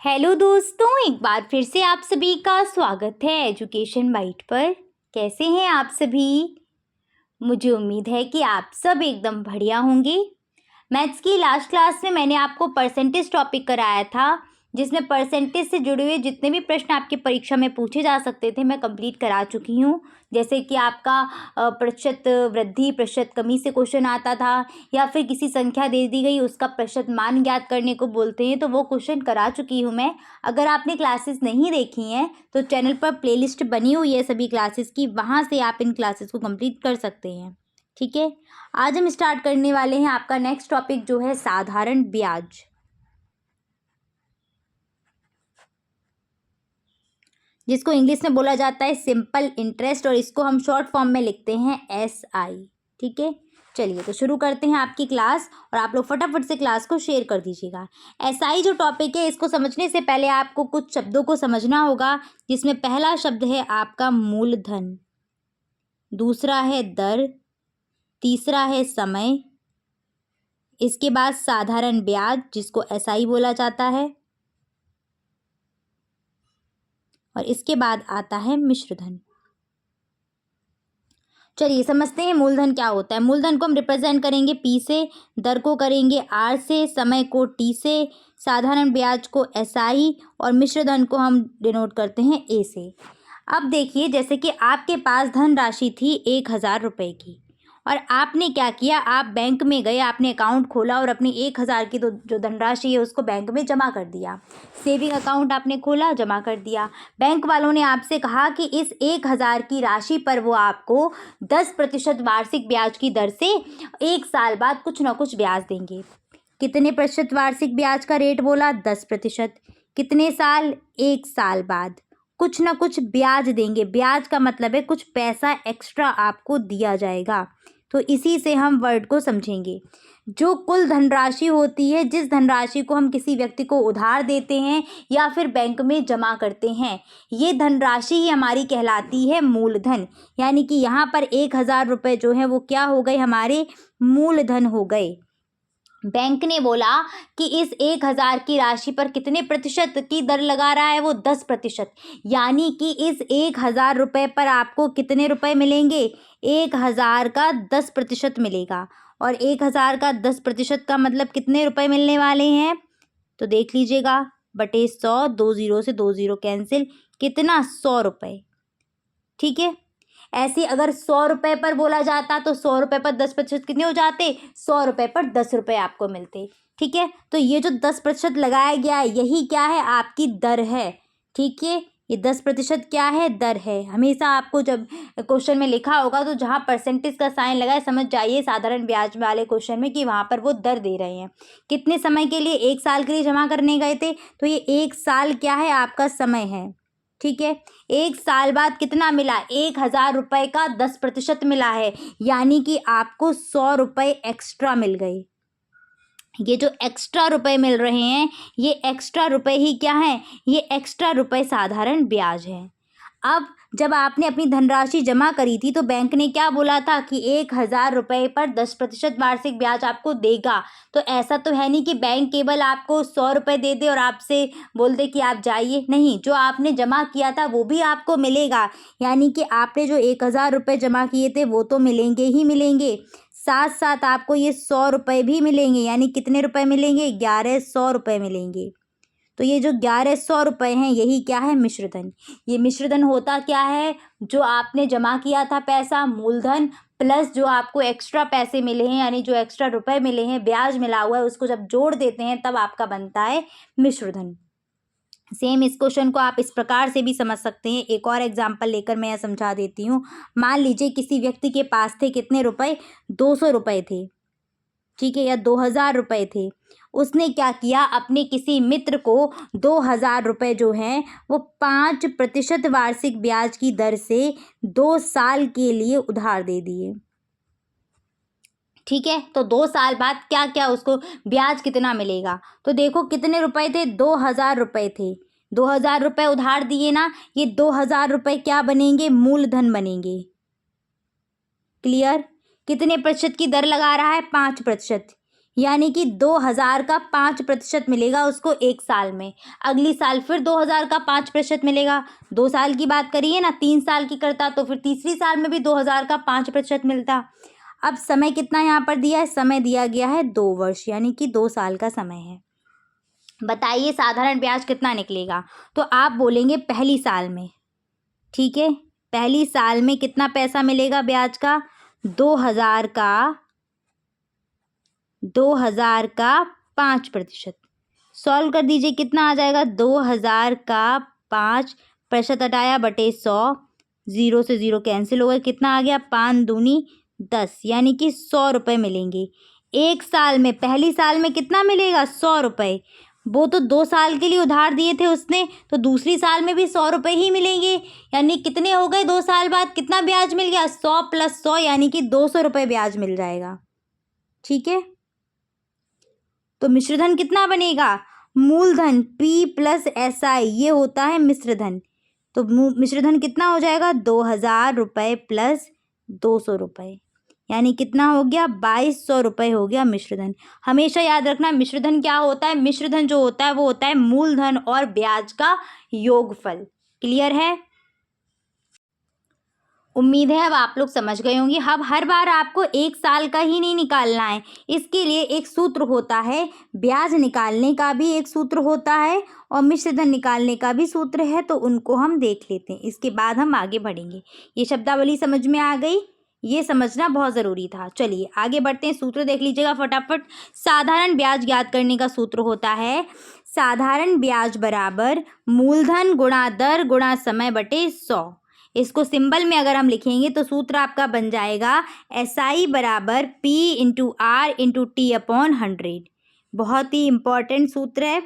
Hello दोस्तों, एक बार फिर से आप सभी का स्वागत है एजुकेशन बाइट पर। कैसे हैं आप सभी? मुझे उम्मीद है कि आप सब एकदम बढ़िया होंगे। मैथ्स की लास्ट क्लास में मैंने आपको परसेंटेज टॉपिक कराया था, जिसमें परसेंटेज से जुड़े हुए जितने भी प्रश्न आपकी परीक्षा में पूछे जा सकते थे मैं कंप्लीट करा चुकी हूँ। जैसे कि आपका प्रतिशत वृद्धि प्रतिशत कमी से क्वेश्चन आता था, या फिर किसी संख्या दे दी गई उसका प्रतिशत मान ज्ञात करने को बोलते हैं, तो वो क्वेश्चन करा चुकी हूँ मैं। अगर आपने क्लासेस नहीं देखी हैं तो चैनल पर प्लेलिस्ट बनी हुई है सभी क्लासेस की, वहाँ से आप इन क्लासेस को कंप्लीट कर सकते हैं। ठीक है, आज हम स्टार्ट करने वाले हैं आपका नेक्स्ट टॉपिक जो है साधारण ब्याज, जिसको इंग्लिश में बोला जाता है सिंपल इंटरेस्ट, और इसको हम शॉर्ट फॉर्म में लिखते हैं SI। ठीक है, चलिए तो शुरू करते हैं आपकी क्लास, और आप लोग फटाफट से क्लास को शेयर कर दीजिएगा। SI जो टॉपिक है, इसको समझने से पहले आपको कुछ शब्दों को समझना होगा, जिसमें पहला शब्द है आपका मूलधन, दूसरा है दर, तीसरा है समय, इसके बाद साधारण ब्याज जिसको SI बोला जाता है, और इसके बाद आता है मिश्र धन। चलिए समझते हैं मूलधन क्या होता है। मूलधन को हम रिप्रेजेंट करेंगे P से, दर को करेंगे R से, समय को T से, साधारण ब्याज को SI, और मिश्र धन को हम डिनोट करते हैं A से। अब देखिए, जैसे कि आपके पास धनराशि थी 1,000 रुपये की, और आपने क्या किया, आप बैंक में गए, आपने अकाउंट खोला और अपनी 1,000 की जो धनराशि है उसको बैंक में जमा कर दिया। सेविंग अकाउंट आपने खोला, जमा कर दिया। बैंक वालों ने आपसे कहा कि इस 1,000 की राशि पर वो आपको 10% वार्षिक ब्याज की दर से 1 साल बाद कुछ ना कुछ ब्याज देंगे। कितने प्रतिशत वार्षिक ब्याज का रेट बोला? 10%। कितने साल? 1 साल बाद कुछ ना कुछ ब्याज देंगे। ब्याज का मतलब है कुछ पैसा एक्स्ट्रा आपको दिया जाएगा। तो इसी से हम वर्ड को समझेंगे। जो कुल धनराशि होती है, जिस धनराशि को हम किसी व्यक्ति को उधार देते हैं या फिर बैंक में जमा करते हैं, ये धनराशि ही हमारी कहलाती है मूलधन। यानी कि यहाँ पर 1,000 रुपये जो है वो क्या हो गए, हमारे मूलधन हो गए। बैंक ने बोला कि इस 1,000 की राशि पर कितने प्रतिशत की दर लगा रहा है वो? 10%। यानी कि इस 1,000 रुपये पर आपको कितने रुपए मिलेंगे? 1,000 का 10% मिलेगा। और 1,000 का 10% का मतलब कितने रुपए मिलने वाले हैं? तो देख लीजिएगा, बटे 100, 2 जीरो से 2 जीरो कैंसिल, कितना? 100 रुपये। ठीक है, ऐसे अगर 100 रुपये पर बोला जाता तो 100 रुपये पर 10% कितने हो जाते? 100 रुपये पर 10 रुपये आपको मिलते। ठीक है, तो ये जो 10% लगाया गया है, यही क्या है? आपकी दर है। ठीक है, ये 10% क्या है? दर है। हमेशा आपको जब क्वेश्चन में लिखा होगा तो जहाँ परसेंटेज का साइन लगा है, समझ जाइए साधारण ब्याज वाले क्वेश्चन में कि वहाँ पर वो दर दे रहे हैं। कितने समय के लिए? 1 साल के लिए जमा करने गए थे, तो ये 1 साल क्या है? आपका समय है। ठीक है, 1 साल बाद कितना मिला? 1,000 रुपये का 10% मिला है, यानी कि आपको 100 रुपये एक्स्ट्रा मिल गए। ये जो एक्स्ट्रा रुपए मिल रहे हैं, ये एक्स्ट्रा रुपए ही क्या हैं? ये एक्स्ट्रा रुपए साधारण ब्याज है। अब जब आपने अपनी धनराशि जमा करी थी तो बैंक ने क्या बोला था कि 1,000 रुपये पर 10% वार्षिक ब्याज आपको देगा। तो ऐसा तो है नहीं कि बैंक केवल आपको 100 रुपये दे दे और आपसे बोल दे कि आप जाइए। नहीं, जो आपने जमा किया था वो भी आपको मिलेगा। यानी कि आपने जो 1,000 रुपये जमा किए थे वो तो मिलेंगे ही मिलेंगे, साथ साथ आपको ये 100 रुपये भी मिलेंगे। यानी कितने रुपए मिलेंगे? 1,100 रुपये मिलेंगे। तो ये जो 1,100 रुपये हैं, यही क्या है? मिश्रधन। ये मिश्रधन होता क्या है? जो आपने जमा किया था पैसा, मूलधन, प्लस जो आपको एक्स्ट्रा पैसे मिले हैं, यानी जो एक्स्ट्रा रुपए मिले हैं, ब्याज मिला हुआ है, उसको जब जोड़ देते हैं तब आपका बनता है मिश्रधन। सेम इस क्वेश्चन को आप इस प्रकार से भी समझ सकते हैं। एक और एग्जाम्पल लेकर मैं यह समझा देती हूँ। मान लीजिए किसी व्यक्ति के पास थे कितने रुपए? 200 रुपये थे। ठीक है, या 2,000 रुपये थे। उसने क्या किया, अपने किसी मित्र को 2,000 रुपये जो हैं वो 5% वार्षिक ब्याज की दर से 2 साल के लिए उधार दे दिए। ठीक है, तो 2 साल बाद क्या क्या उसको ब्याज कितना मिलेगा? तो देखो कितने रुपए थे? 2,000 रुपये थे। 2,000 रुपये उधार दिए ना, ये 2,000 रुपये क्या बनेंगे? मूलधन बनेंगे। क्लियर? कितने प्रतिशत की दर लगा रहा है? 5%। यानी कि 2000 का 5% मिलेगा उसको एक साल में। अगली साल फिर 2000 का 5% मिलेगा। 2 साल की बात करिए ना, 3 साल की करता तो फिर तीसरी साल में भी 2000 का 5% मिलता। अब समय कितना यहाँ पर दिया है, समय दिया गया है 2 वर्ष, यानी कि 2 साल का समय है। बताइए साधारण ब्याज कितना निकलेगा। तो आप बोलेंगे पहली साल में, ठीक है, पहली साल में कितना पैसा मिलेगा ब्याज का, 2000 का 5%। सॉल्व कर दीजिए, कितना आ जाएगा, 2000 का 5% हटाया बटे 100, 0 से 0 कैंसिल हो गए, कितना आ गया, 5 दूनी 10, यानी कि 100 रुपये मिलेंगे एक साल में। पहली साल में कितना मिलेगा, 100 रुपये। वो तो 2 साल के लिए उधार दिए थे उसने, तो दूसरी साल में भी 100 रुपये ही मिलेंगे। यानी कितने हो गए, 2 साल बाद कितना ब्याज मिल गया, 100 + 100 यानी कि 200 रुपये ब्याज मिल जाएगा। ठीक है, तो मिश्रधन कितना बनेगा, मूलधन P + SI, ये होता है मिश्रधन। तो मिश्रधन कितना हो जाएगा, 2000 रुपये + 200 रुपये, यानी कितना हो गया, 2200 रुपये हो गया मिश्रधन। हमेशा याद रखना मिश्रधन क्या होता है, मिश्रधन जो होता है वो होता है मूलधन और ब्याज का योगफल। क्लियर है, उम्मीद है अब आप लोग समझ गए होंगे। अब हर बार आपको एक साल का ही नहीं निकालना है, इसके लिए एक सूत्र होता है, ब्याज निकालने का भी एक सूत्र होता है और मिश्रधन निकालने का भी सूत्र है, तो उनको हम देख लेते हैं, इसके बाद हम आगे बढ़ेंगे। ये शब्दावली समझ में आ गई, ये समझना बहुत ज़रूरी था। चलिए आगे बढ़ते हैं, सूत्र देख लीजिएगा फटाफट। साधारण ब्याज ज्ञात करने का सूत्र होता है, साधारण ब्याज बराबर मूलधन गुणा दर गुणा समय बटे 100। इसको सिंबल में अगर हम लिखेंगे तो सूत्र आपका बन जाएगा SI बराबर P × R × T/100। बहुत ही इम्पॉर्टेंट सूत्र है।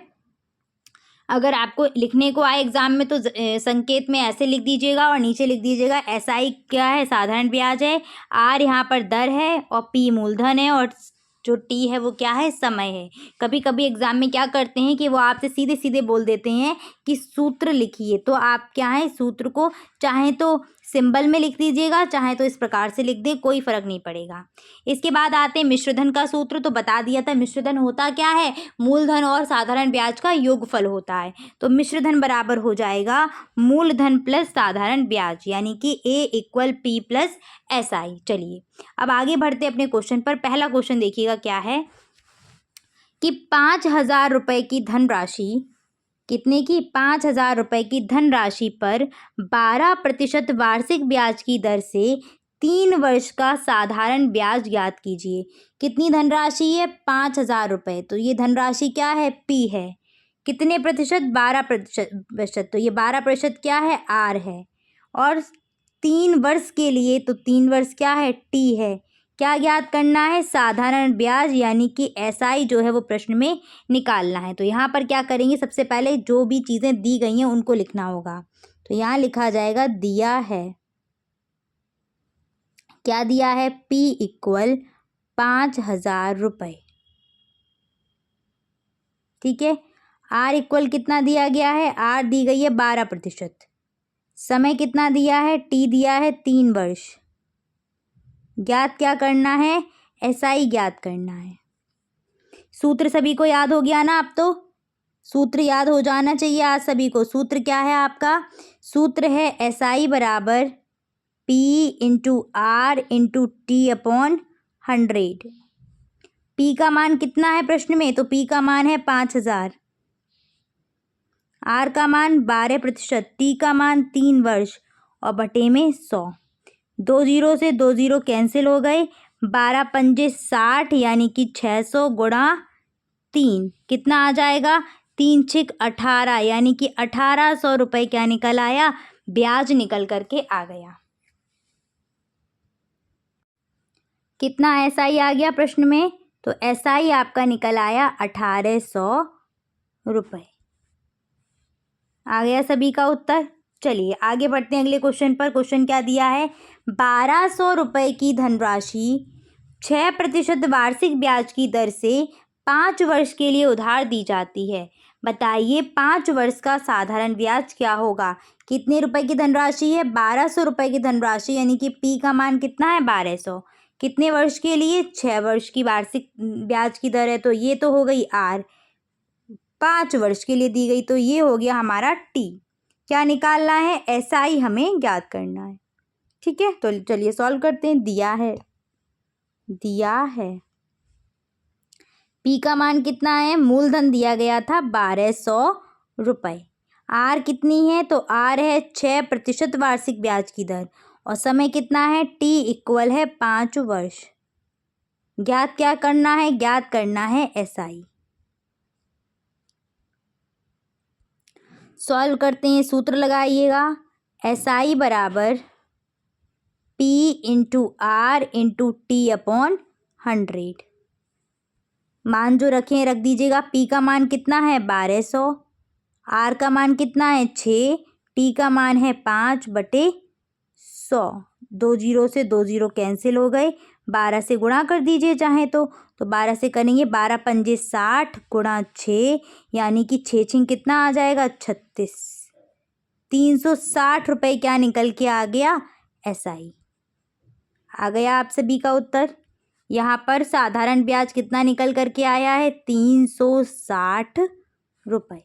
अगर आपको लिखने को आए एग्जाम में तो संकेत में ऐसे लिख दीजिएगा और नीचे लिख दीजिएगा SI क्या है, साधारण ब्याज है, R यहाँ पर दर है और P मूलधन है और जो T है वो क्या है, समय है। कभी कभी एग्जाम में क्या करते हैं कि वो आपसे सीधे सीधे बोल देते हैं कि सूत्र लिखिए, तो आप क्या है सूत्र को चाहे तो सिंबल में लिख दीजिएगा, चाहे तो इस प्रकार से लिख दें, कोई फर्क नहीं पड़ेगा। इसके बाद आते हैं मिश्रधन का सूत्र। तो बता दिया था मिश्रधन होता क्या है, मूलधन और साधारण ब्याज का योगफल होता है। तो मिश्रधन बराबर हो जाएगा मूलधन + साधारण ब्याज, यानी कि A = P + SI। चलिए अब आगे बढ़ते अपने क्वेश्चन पर। पहला क्वेश्चन देखिएगा क्या है कि 5000 रुपये की धनराशि, कितने की, 5000 रुपये की धनराशि पर 12% वार्षिक ब्याज की दर से 3 वर्ष का साधारण ब्याज ज्ञात कीजिए। कितनी धनराशि है, 5000 रुपये। तो ये धनराशि क्या है, P है। कितने प्रतिशत, 12%। तो ये 12% क्या है, R है। और 3 वर्ष के लिए, तो 3 वर्ष क्या है, T है। क्या ज्ञात करना है, साधारण ब्याज, यानी कि SI जो है वो प्रश्न में निकालना है। तो यहाँ पर क्या करेंगे, सबसे पहले जो भी चीज़ें दी गई हैं उनको लिखना होगा। तो यहाँ लिखा जाएगा, दिया है, क्या दिया है, P = 5000 रुपये। ठीक है, R = कितना दिया गया है, R दी गई है 12%। समय कितना दिया है, T दिया है 3 वर्ष। ज्ञात क्या करना है, SI ज्ञात करना है। सूत्र सभी को याद हो गया ना, अब तो सूत्र याद हो जाना चाहिए आज सभी को। सूत्र क्या है आपका, सूत्र है SI बराबर P × R × T/100। P का मान कितना है प्रश्न में, तो P का मान है 5000, R का मान 12%, T का मान 3 वर्ष और बटे में 100। 2 0 से 2 0 कैंसिल हो गए, 12 पंजे 60, यानी कि 600 गुणा 3 कितना आ जाएगा, 3 छिक 18, यानी कि 1800 रुपये क्या निकल आया, ब्याज निकल करके आ गया। कितना SI आ गया प्रश्न में, तो SI आपका निकल आया 1800 रुपये। आ गया सभी का उत्तर। चलिए आगे बढ़ते हैं अगले क्वेश्चन पर। क्वेश्चन क्या दिया है, 1200 रुपये की धनराशि 6% वार्षिक ब्याज की दर से 5 वर्ष के लिए उधार दी जाती है। बताइए 5 वर्ष का साधारण ब्याज क्या होगा। कितने रुपए की धनराशि है, 1200 रुपये की धनराशि, यानी कि P का मान कितना है, 1200। कितने वर्ष के लिए? 6 वर्ष की वार्षिक ब्याज की दर है, तो ये तो हो गई आर। 5 वर्ष के लिए दी गई, तो ये हो गया हमारा टी। क्या निकालना है? एसआई हमें ज्ञात करना है। ठीक है, तो चलिए सॉल्व करते हैं। दिया है पी का मान कितना है? मूलधन दिया गया था 1200 रुपये। आर कितनी है? तो आर है 6% वार्षिक ब्याज की दर, और समय कितना है? टी इक्वल है 5 वर्ष। ज्ञात क्या करना है? ज्ञात करना है एसआई। सॉल्व करते हैं, सूत्र लगाइएगा। एसआई बराबर P into R into T upon 100। मान जो रखें रख दीजिएगा। पी का मान कितना है? 1200। आर का मान कितना है? 6। टी का मान है 5/100। 2 जीरो से 2 जीरो कैंसिल हो गए। 12 से गुणा कर दीजिए चाहे तो 12 से करेंगे 12 पंजे 60 गुणा 6, यानी कि 6 कितना आ जाएगा? 36। 360 रुपये क्या निकल के आ गया? एसआई आ गया आप सभी का उत्तर। यहाँ पर साधारण ब्याज कितना निकल करके आया है? 360 रुपये।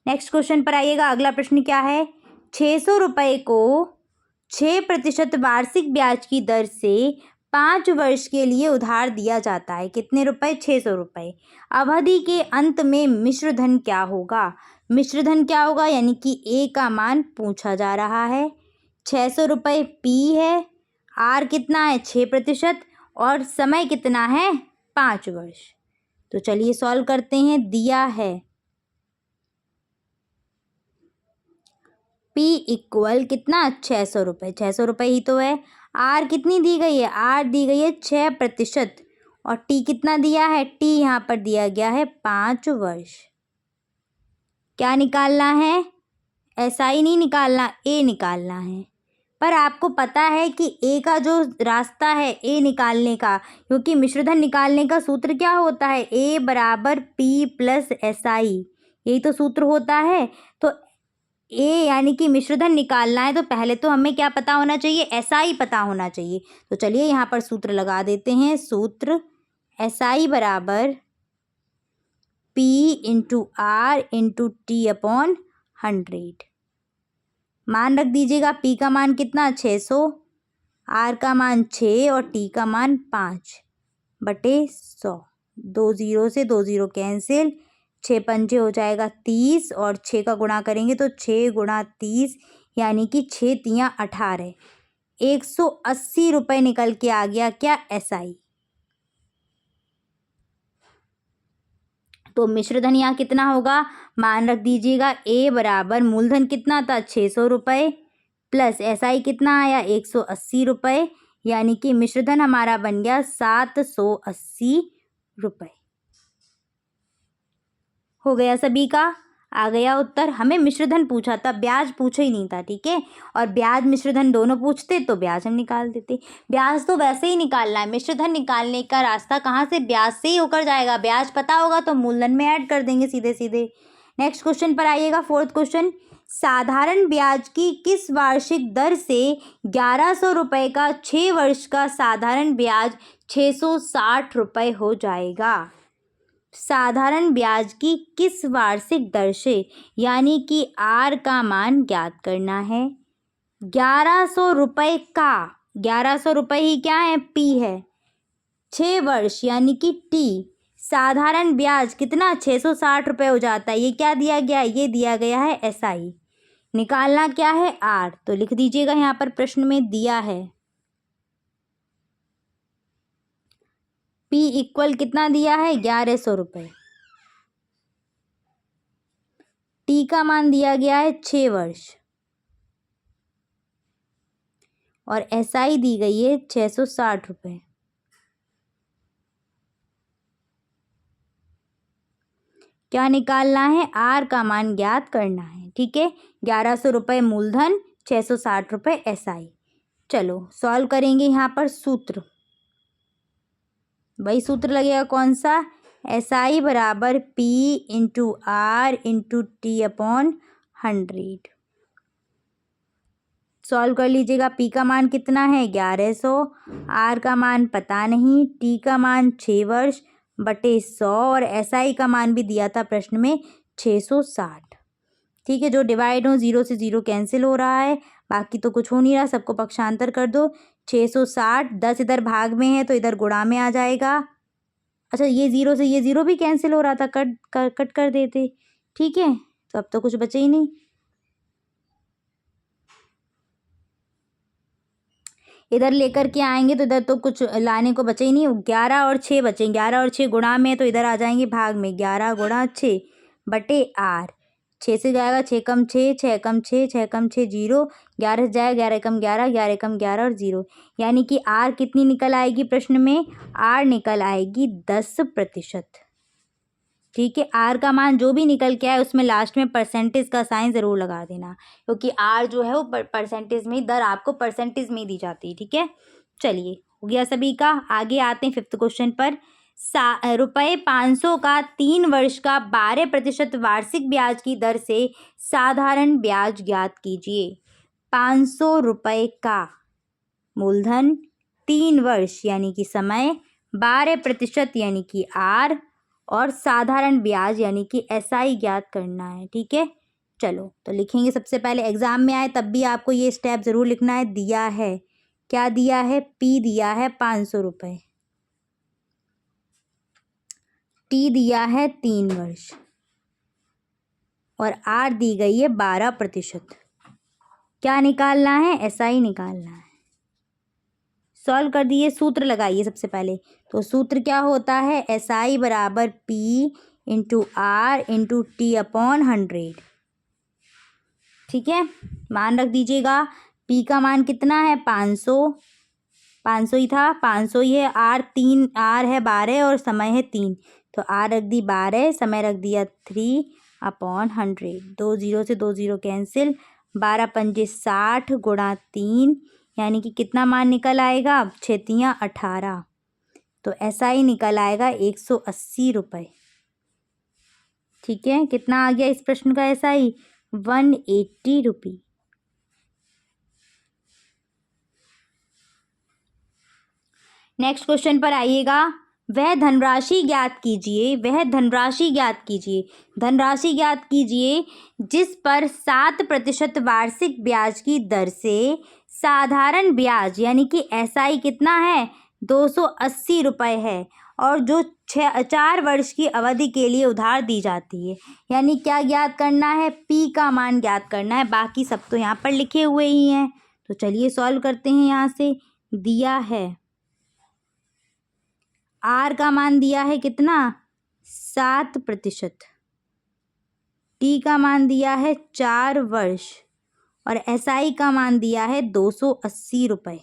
नेक्स्ट क्वेश्चन पर आइएगा। अगला प्रश्न क्या है? 600 रुपये को 6% वार्षिक ब्याज की दर से 5 वर्ष के लिए उधार दिया जाता है। कितने रुपए? 600 रुपये। अवधि के अंत में मिश्र धन क्या होगा? मिश्र धन क्या होगा? यानी कि ए का मान पूछा जा रहा है। 600 रुपये पी है, आर कितना है? 6%, और समय कितना है? 5 वर्ष। तो चलिए सॉल्व करते हैं। दिया है पी इक्वल कितना? 600 रुपये। 600 रुपये ही तो है। आर कितनी दी गई है? आर दी गई है 6%, और टी कितना दिया है? टी यहाँ पर दिया गया है 5 वर्ष। क्या निकालना है? एसआई नहीं निकालना, ए निकालना है। पर आपको पता है कि ए का जो रास्ता है ए निकालने का, क्योंकि मिश्रधन निकालने का सूत्र क्या होता है? ए बराबर पी प्लस एसआई, यही तो सूत्र होता है। तो ए यानी कि मिश्रधन निकालना है, तो पहले तो हमें क्या पता होना चाहिए? एसआई पता होना चाहिए। तो चलिए यहाँ पर सूत्र लगा देते हैं। सूत्र एसआई बराबर P into R into T upon 100। मान रख दीजिएगा। पी का मान कितना? 600, आर का मान 6 और टी का मान 5/100। 2 जीरो से 2 जीरो कैंसिल। 6 पंजे हो जाएगा 30, और 6 का गुणा करेंगे तो 6 गुणा 30, यानी कि 6 तियाँ 18। 180 रुपये निकल के आ गया क्या? एसआई। तो मिश्रधन यहाँ कितना होगा? मान रख दीजिएगा। ए बराबर मूलधन कितना था? 600 रुपये, प्लस एसआई कितना आया? 180 रुपये, यानी कि मिश्रधन हमारा बन गया 780 रुपये। हो गया सभी का? आ गया उत्तर। हमें मिश्रधन पूछा था, ब्याज पूछा ही नहीं था। ठीक है, और ब्याज मिश्रधन दोनों पूछते तो ब्याज हम निकाल देते। ब्याज तो वैसे ही निकालना है, मिश्रधन निकालने का रास्ता कहाँ से? ब्याज से ही होकर जाएगा। ब्याज पता होगा तो मूलधन में ऐड कर देंगे सीधे सीधे। नेक्स्ट क्वेश्चन पर आइएगा। 4th question. साधारण ब्याज की किस वार्षिक दर से 1100 रुपये का 6 वर्ष का साधारण ब्याज 660 रुपये हो जाएगा? साधारण ब्याज की किस वार्षिक दर से, यानी कि आर का मान ज्ञात करना है। 1100 रुपये का, 1100 रुपये ही क्या है? पी है। 6 वर्ष यानी कि टी। साधारण ब्याज कितना? 660 रुपये हो जाता है। ये क्या दिया गया? ये दिया गया है एसआई। निकालना क्या है? आर। तो लिख दीजिएगा यहाँ पर प्रश्न में दिया है पी इक्वल कितना दिया है? 1100 रुपये। टी का मान दिया गया है 6 वर्ष, और एसआई दी गई है 660 रुपये। क्या निकालना है? आर का मान ज्ञात करना है। ठीक है, 1100 रुपये मूलधन, 660 रुपये एसआई। चलो सॉल्व करेंगे। यहाँ पर सूत्र, वही सूत्र लगेगा। कौन सा? एसआई बराबर P into R into T upon 100। Solve कर लीजिएगा। पी का मान कितना है 1100, आर का मान पता नहीं, टी का मान 6 वर्ष बटे 100 और एसआई का मान भी दिया था प्रश्न में 660। ठीक है, जो डिवाइड हो 0 से 0 कैंसिल हो रहा है, बाकी तो कुछ हो नहीं रहा, सबको पक्षांतर कर दो। 660 10 इधर भाग में है तो इधर गुणा में आ जाएगा। अच्छा, ये 0 से ये 0 भी कैंसिल हो रहा था, कट कर देते। ठीक है, तो अब तो कुछ बचे ही नहीं। इधर लेकर के आएंगे तो इधर तो कुछ लाने को बचे ही नहीं। 11 और 6 बचेंगे, 11 और 6 गुणा में तो इधर आ जाएंगे भाग में। 11 गुणा 6 बटे आर, 6 से जाएगा 6 कम 6, 6 कम 6, 6 कम 6 0, 11 से जाएगा 11 कम 11, 11 कम 11 और 0, यानी कि आर कितनी निकल आएगी प्रश्न में? आर निकल आएगी 10%। ठीक है, आर का मान जो भी निकल के आए उसमें लास्ट में परसेंटेज का साइन ज़रूर लगा देना, क्योंकि आर जो है वो परसेंटेज में, दर आपको परसेंटेज में ही दी जाती है। ठीक है, चलिए हो गया सभी का। आगे आते हैं 5th क्वेश्चन पर। ₹500 का 3 वर्ष का 12% वार्षिक ब्याज की दर से साधारण ब्याज ज्ञात कीजिए। 500 रुपये का मूलधन, 3 वर्ष यानी कि समय, 12% यानी कि आर और साधारण ब्याज यानी कि एसआई ज्ञात करना है। ठीक है, चलो तो लिखेंगे। सबसे पहले एग्जाम में आए तब भी आपको ये स्टेप ज़रूर लिखना है। दिया है, क्या दिया है? पी दिया है 500 रुपये, टी दिया है 3 वर्ष और आर दी गई है 12%। क्या निकालना है? एसआई निकालना है। सॉल्व कर दिए, सूत्र लगाइए सबसे पहले। तो सूत्र क्या होता है? एसआई बराबर P into R into T upon 100। ठीक है, मान रख दीजिएगा। पी का मान कितना है? 500, 500 ही था, 500 ही है। आर है 12 और समय है 3, तो आर रख दी 12, समय रख दिया 3 अपॉन 100। 2 0 से 2 0 कैंसिल, 12 पंजे 60 गुणा 3, यानी कि कितना मान निकल आएगा? 6 18, तो एसआई निकल आएगा 180 रुपये। ठीक है, कितना आ गया इस प्रश्न का एसआई? 180 रुपये। नेक्स्ट क्वेश्चन पर आइएगा। वह धनराशि ज्ञात कीजिए, वह धनराशि ज्ञात कीजिए, धनराशि ज्ञात कीजिए जिस पर 7% वार्षिक ब्याज की दर से साधारण ब्याज यानी कि एसआई कितना है? 280 रुपये है और जो 4 वर्ष की अवधि के लिए उधार दी जाती है। यानी क्या ज्ञात करना है? पी का मान ज्ञात करना है। बाकी सब तो यहाँ पर लिखे हुए ही हैं, तो चलिए सॉल्व करते हैं। यहाँ से दिया है आर का मान दिया है कितना? 7%, टी का मान दिया है 4 वर्ष और एसआई का मान दिया है 280 रुपये।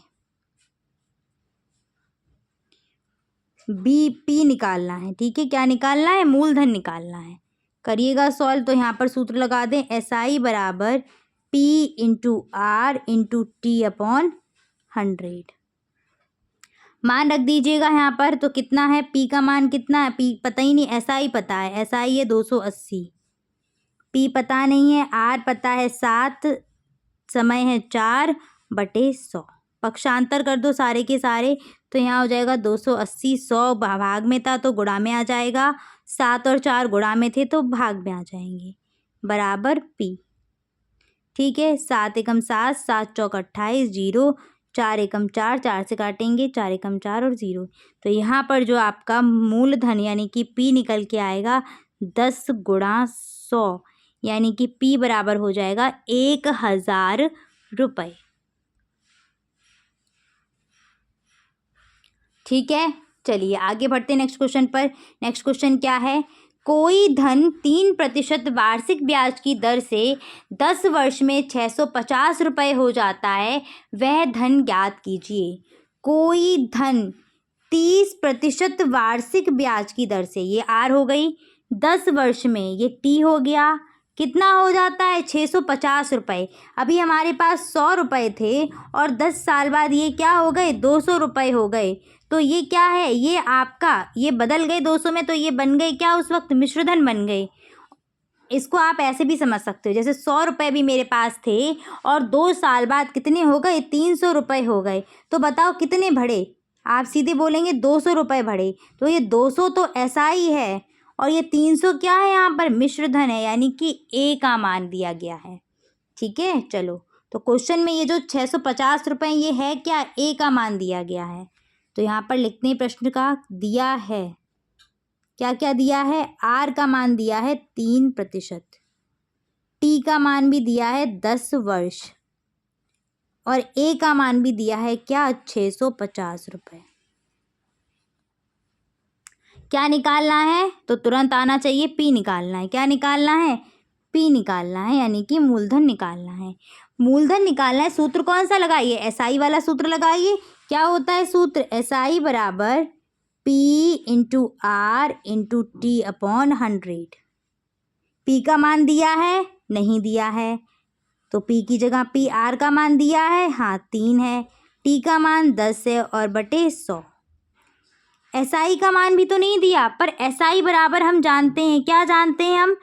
पी निकालना है। ठीक है, क्या निकालना है? मूलधन निकालना है। करिएगा सॉल्व। तो यहाँ पर सूत्र लगा दें, एसआई बराबर P into R into T upon 100। मान रख दीजिएगा यहाँ पर। तो कितना है? पी का मान कितना है? पी पता ही नहीं, एसआई पता है, एसआई है 280, पी पता नहीं है, आर पता है 7, समय है 4 बटे 100। पक्षांतर कर दो सारे के सारे, तो यहाँ हो जाएगा 280, 100 भाग में था तो गुणा में आ जाएगा, 7 और 4 गुणा में थे तो भाग में आ जाएंगे, बराबर पी। ठीक है, 7 एकम 7, 7 चौक 28, 0, 4 एकम 4, 4 से काटेंगे, 4 एकम 4 और 0। तो यहाँ पर जो आपका मूलधन यानी कि पी निकल के आएगा 10 गुणा 100, यानी कि पी बराबर हो जाएगा 1000 रुपये। ठीक है, चलिए आगे बढ़ते हैं नेक्स्ट क्वेश्चन पर। नेक्स्ट क्वेश्चन क्या है? कोई धन 3% वार्षिक ब्याज की दर से 10 वर्ष में 650 रुपये हो जाता है, वह धन ज्ञात कीजिए। कोई धन 30% वार्षिक ब्याज की दर से, ये आर हो गई, 10 वर्ष में ये टी हो गया, कितना हो जाता है? 650 रुपये। अभी हमारे पास 100 रुपये थे और 10 साल बाद ये क्या हो गए? 200 रुपये हो गए। तो ये क्या है? ये आपका, ये बदल गए 200 में, तो ये बन गए क्या? उस वक्त मिश्रधन बन गए। इसको आप ऐसे भी समझ सकते हो, जैसे 100 रुपये भी मेरे पास थे और 2 साल बाद कितने हो गए, 300 रुपये हो गए। तो बताओ कितने बढ़े? आप सीधे बोलेंगे 200 रुपये बढ़े। तो ये 200 तो SI है और ये 300 क्या है, यहाँ पर मिश्र धन है, यानी कि A का मान दिया गया है। ठीक है, चलो तो क्वेश्चन में ये जो 650 रुपये ये है क्या, A का मान दिया गया है। तो यहाँ पर लिखते हैं प्रश्न का दिया है, क्या क्या दिया है, R का मान दिया है 3%, T का मान भी दिया है 10 वर्ष और A का मान भी दिया है क्या, 650 रुपये। क्या निकालना है, तो तुरंत आना चाहिए, P निकालना है। क्या निकालना है, P निकालना है, यानी कि मूलधन निकालना है। मूलधन निकालना है, सूत्र कौन सा लगाइए, SI वाला सूत्र लगाइए। क्या होता है सूत्र, SI बराबर P into R into T upon 100। P का मान दिया है, नहीं दिया है, तो P की जगह P, R का मान दिया है, हाँ 3 है, T का मान 10 है और बटे 100। SI का मान भी तो नहीं दिया, पर SI बराबर हम जानते हैं, क्या जानते हैं हम,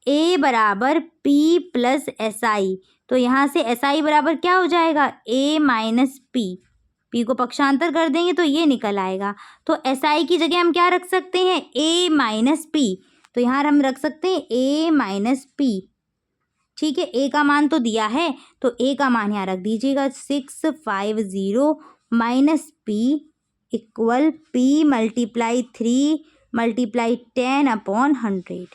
A बराबर P प्लस SI। तो यहाँ से SI बराबर क्या हो जाएगा, A माइनस P। P को पक्षांतर कर देंगे तो ये निकल आएगा। तो SI की जगह हम क्या रख सकते हैं, A माइनस P। तो यहाँ हम रख सकते हैं A माइनस P। ठीक है, A का मान तो दिया है, तो A का मान यहाँ रख दीजिएगा 650 minus P equal P multiply 3 multiply 10 upon 100।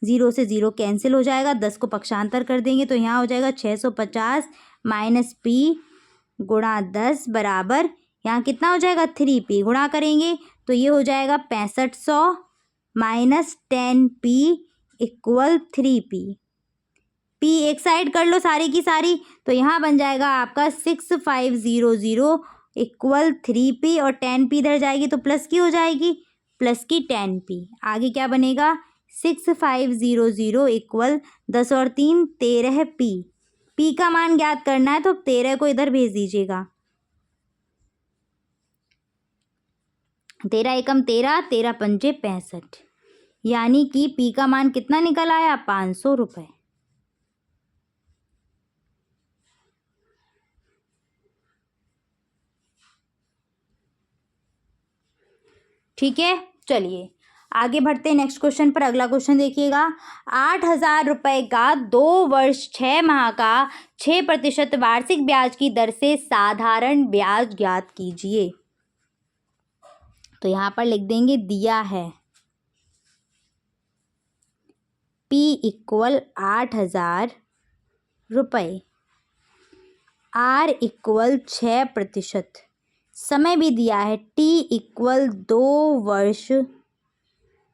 0 से 0 कैंसिल हो जाएगा, 10 को पक्षांतर कर देंगे तो यहाँ हो जाएगा 650 माइनस P गुणा 10 बराबर, यहाँ कितना हो जाएगा, 3P गुणा करेंगे तो ये हो जाएगा 6500 minus 10P equal 3P। P एक साइड कर लो सारी की सारी, तो यहाँ बन जाएगा आपका 6500 इक्वल 3P और 10P इधर जाएगी तो प्लस की हो जाएगी, प्लस की 10P। आगे क्या बनेगा, 6500 इक्वल 10 और 3 13P। P का मान ज्ञात करना है तो 13 को इधर भेज दीजिएगा, 13 एकम 13, 13 पंजे 65, यानी कि P का मान कितना निकल आया, 500 रुपये। ठीक है, चलिए आगे बढ़ते हैं नेक्स्ट क्वेश्चन पर। अगला क्वेश्चन देखिएगा, 8000 रुपये का 2 वर्ष 6 माह का 6% वार्षिक ब्याज की दर से साधारण ब्याज ज्ञात कीजिए। तो यहाँ पर लिख देंगे दिया है P इक्वल 8000 रुपये, R इक्वल 6%, समय भी दिया है T इक्वल 2 वर्ष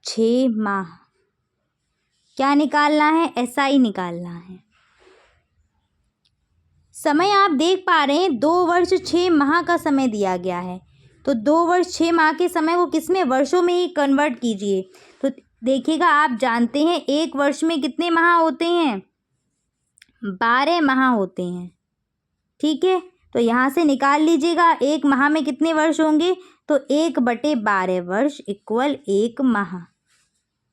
6 माह। क्या निकालना है, SI निकालना है। समय आप देख पा रहे हैं 2 वर्ष 6 माह का समय दिया गया है, तो 2 वर्ष 6 माह के समय को किसमें, वर्षों में ही कन्वर्ट कीजिए। तो देखिएगा, आप जानते हैं एक वर्ष में कितने माह होते हैं, 12 माह होते हैं। ठीक है, तो यहाँ से निकाल लीजिएगा एक माह में कितने वर्ष होंगे, तो 1/12 वर्ष इक्वल 1 माह।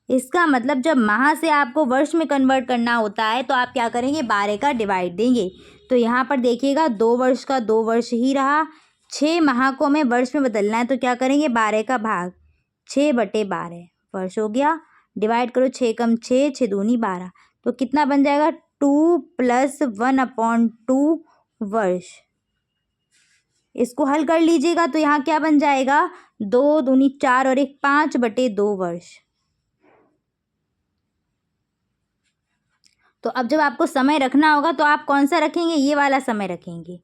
इसका मतलब जब माह से आपको वर्ष में कन्वर्ट करना होता है तो आप क्या करेंगे, 12 का डिवाइड देंगे। तो यहाँ पर देखिएगा 2 वर्ष का 2 वर्ष ही रहा, 6 माह को हमें वर्ष में बदलना है तो क्या करेंगे, 12 का भाग, 6/12 वर्ष हो गया। डिवाइड करो, 6 कम 6, 6 दूनी 12, तो कितना बन जाएगा, 2 + 1/2 वर्ष। इसको हल कर लीजिएगा तो यहाँ क्या बन जाएगा, 2 दूनी 4 और 1 5/2 वर्ष। तो अब जब आपको समय रखना होगा तो आप कौन सा रखेंगे, ये वाला समय रखेंगे।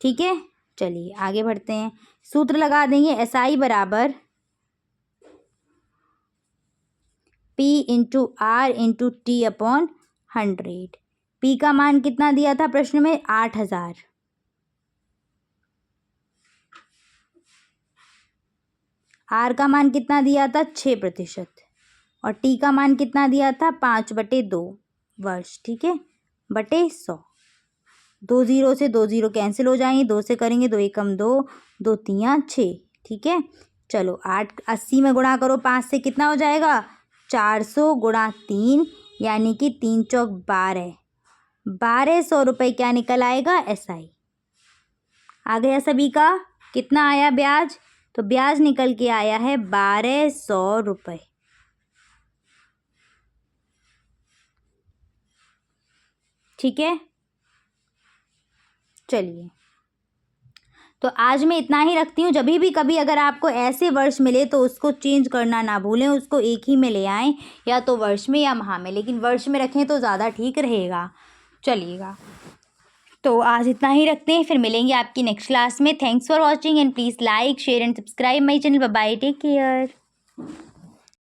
ठीक है, चलिए आगे बढ़ते हैं, सूत्र लगा देंगे, SI बराबर P into R into T upon 100। P का मान कितना दिया था प्रश्न में, 8000। R का मान कितना दिया था, 6%, और T का मान कितना दिया था, 5/2 वर्ष। ठीक है, बटे 100। 2 0 से 2 0 कैंसिल हो जाएंगे, 2 से करेंगे, 2 एकम 2, 2 3 6। ठीक है, चलो 8 80 में गुणा करो 5 से, कितना हो जाएगा, 400 गुणा 3, यानी कि 3 चौक 12, 1200 रुपये क्या निकल आएगा SI। आ गया सभी का। कितना आया ब्याज? तो ब्याज निकल के आया है 1200 रुपये। ठीक है, चलिए तो आज मैं इतना ही रखती हूँ। जब भी कभी अगर आपको ऐसे वर्ष मिले तो उसको चेंज करना ना भूलें, उसको एक ही में ले आएँ, या तो वर्ष में या माह में, लेकिन वर्ष में रखें तो ज़्यादा ठीक रहेगा। चलिएगा, तो आज इतना ही रखते हैं, फिर मिलेंगे आपकी नेक्स्ट क्लास में। Thanks for watching and please like share and subscribe my channel. Bye bye, take care.